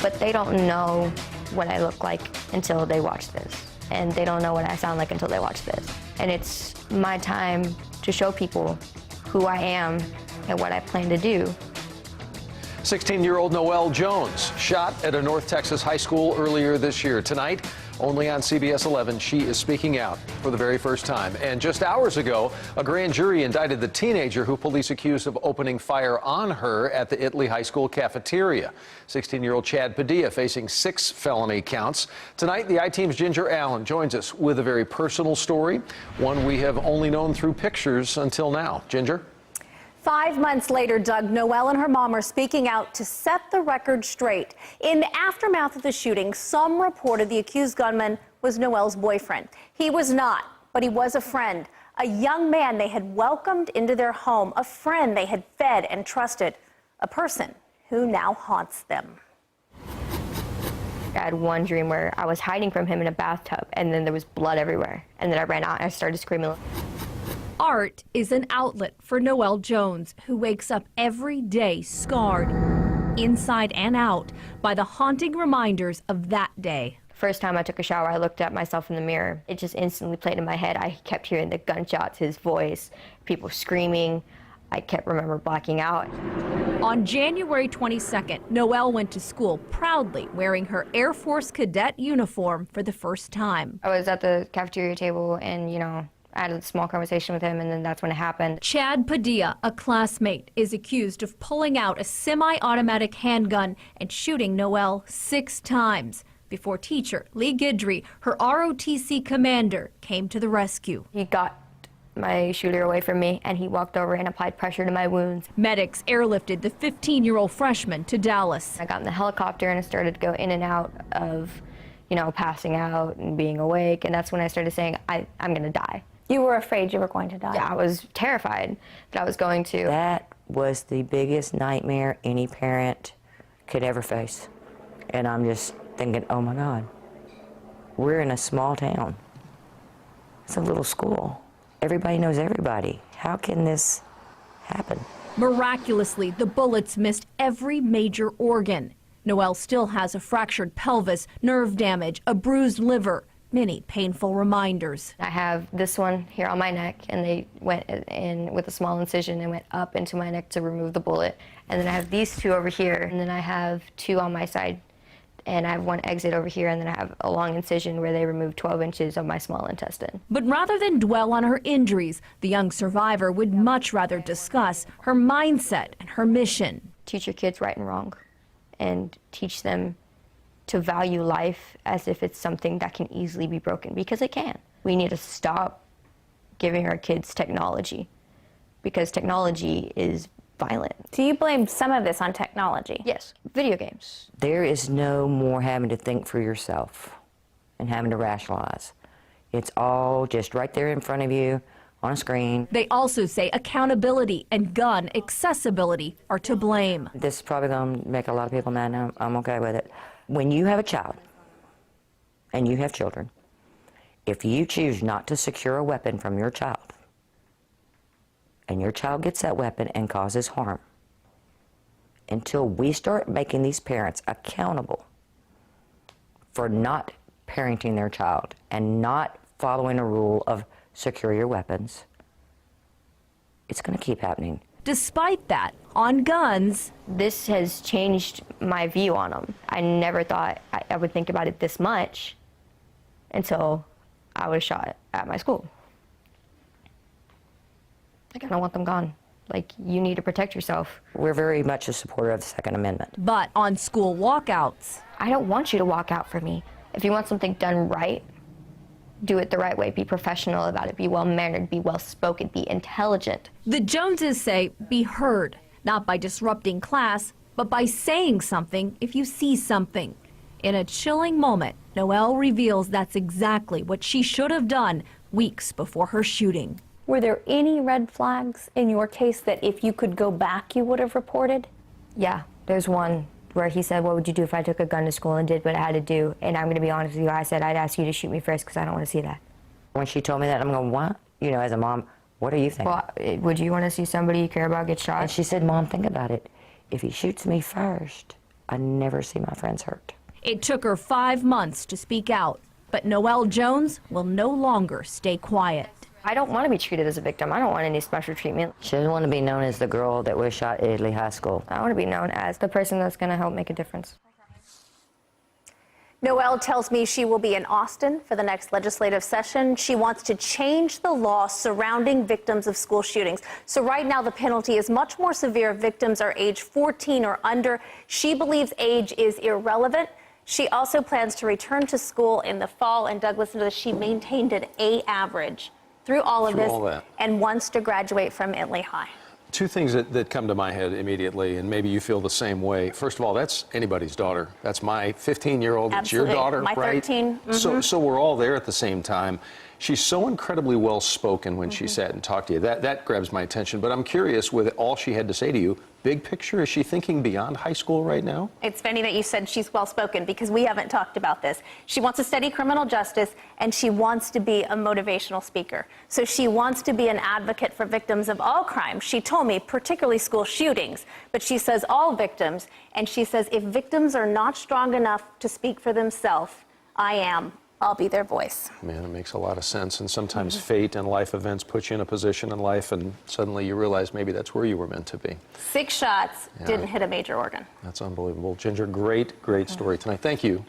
but they don't know what I look like until they watch this. And they don't know what I sound like until they watch this. And it's my time to show people who I am and what I plan to do. 16-year-old Noelle Jones shot at a North Texas high school earlier this year. Tonight, only on CBS 11, she is speaking out for the very first time. And just hours ago, a grand jury indicted the teenager who police accused of opening fire on her at the Italy High School cafeteria. 16-year-old Chad Padilla facing 6 felony counts. Tonight, the I-Team's Ginger Allen joins us with a very personal story, one we have only known through pictures until now. Ginger? 5 months later, Doug, Noelle and her mom are speaking out to set the record straight. In the aftermath of the shooting, some reported the accused gunman was Noelle's boyfriend. He was not, but he was a friend, a young man they had welcomed into their home, a friend they had fed and trusted, a person who now haunts them. I had one dream where I was hiding from him in a bathtub, and then there was blood everywhere. And then I ran out and I started screaming. Art is an outlet for Noelle Jones, who wakes up every day scarred, inside and out, by the haunting reminders of that day. First time I took a shower, I looked at myself in the mirror. It just instantly played in my head. I kept hearing the gunshots, his voice, people screaming. I kept remember blacking out. On January 22nd, Noelle went to school proudly wearing her Air Force cadet uniform for the first time. I was at the cafeteria table and, I had a small conversation with him, and then that's when it happened. Chad Padilla, a classmate, is accused of pulling out a semi-automatic handgun and shooting Noelle 6 times before teacher Lee Guidry, her ROTC commander, came to the rescue. He got my shooter away from me, and he walked over and applied pressure to my wounds. Medics airlifted the 15-year-old freshman to Dallas. I got in the helicopter and I started to go in and out of, passing out and being awake, and that's when I started saying, I'm going to die. You were afraid you were going to die? Yeah, I was terrified that I was going to. That was the biggest nightmare any parent could ever face. And I'm just thinking, oh my God, we're in a small town. It's a little school. Everybody knows everybody. How can this happen? Miraculously, the bullets missed every major organ. Noelle still has a fractured pelvis, nerve damage, a bruised liver, many painful reminders. I have this one here on my neck, and they went in with a small incision and went up into my neck to remove the bullet. And then I have these 2 over here, and then I have 2 on my side, and I have 1 exit over here, and then I have a long incision where they removed 12 inches of my small intestine. But rather than dwell on her injuries, the young survivor would much rather discuss her mindset and her mission. Teach your kids right and wrong, and teach them to value life as if it's something that can easily be broken, because it can. We need to stop giving our kids technology, because technology is violent. Do you blame some of this on technology? Yes, video games. There is no more having to think for yourself and having to rationalize. It's all just right there in front of you on a screen. They also say accountability and gun accessibility are to blame. This is probably going to make a lot of people mad, and I'm okay with it. When you have a child, and you have children, if you choose not to secure a weapon from your child, and your child gets that weapon and causes harm, until we start making these parents accountable for not parenting their child and not following a rule of secure your weapons, it's going to keep happening. Despite that, on guns, this has changed my view on them. I never thought I would think about it this much until I was shot at my school. Like, I don't want them gone. Like, you need to protect yourself. We're very much a supporter of the Second Amendment. But on school walkouts, I don't want you to walk out for me. If you want something done right, do it the right way. Be professional about it. Be well-mannered. Be well-spoken. Be intelligent. The Joneses say be heard, not by disrupting class, but by saying something if you see something. In a chilling moment, Noelle reveals that's exactly what she should have done weeks before her shooting. Were there any red flags in your case that if you could go back, you would have reported? Yeah, there's one where he said, what would you do if I took a gun to school and did what I had to do? And I'm going to be honest with you, I said, I'd ask you to shoot me first because I don't want to see that. When she told me that, I'm going, what? You know, as a mom, what are you thinking? Well, would you want to see somebody you care about get shot? And she said, Mom, think about it. If he shoots me first, I never see my friends hurt. It took her 5 months to speak out, but Noelle Jones will no longer stay quiet. I don't want to be treated as a victim. I don't want any special treatment. She doesn't want to be known as the girl that was shot at Italy High School. I want to be known as the person that's going to help make a difference. Noelle tells me she will be in Austin for the next legislative session. She wants to change the law surrounding victims of school shootings. So right now the penalty is much more severe if victims are age 14 or under. She believes age is irrelevant. She also plans to return to school in the fall. And Doug, listen to this. She maintained an A average through all of this and wants to graduate from Italy High. Two things that come to my head immediately, and maybe you feel the same way. First of all, that's anybody's daughter. That's my 15-year-old. It's your daughter, my right? 13. So we're all there at the same time. She's so incredibly well-spoken when she sat and talked to you. That grabs my attention. But I'm curious, with all she had to say to you, big picture, is she thinking beyond high school right now? It's funny that you said she's well-spoken because we haven't talked about this. She wants to study criminal justice and she wants to be a motivational speaker. So she wants to be an advocate for victims of all crimes. She told me, particularly school shootings, but she says all victims. And she says if victims are not strong enough to speak for themselves, I am. I'll be their voice. Man, it makes a lot of sense. And sometimes fate and life events put you in a position in life and suddenly you realize maybe that's where you were meant to be. 6 shots, didn't hit a major organ. That's unbelievable. Ginger, great story tonight. Thank you.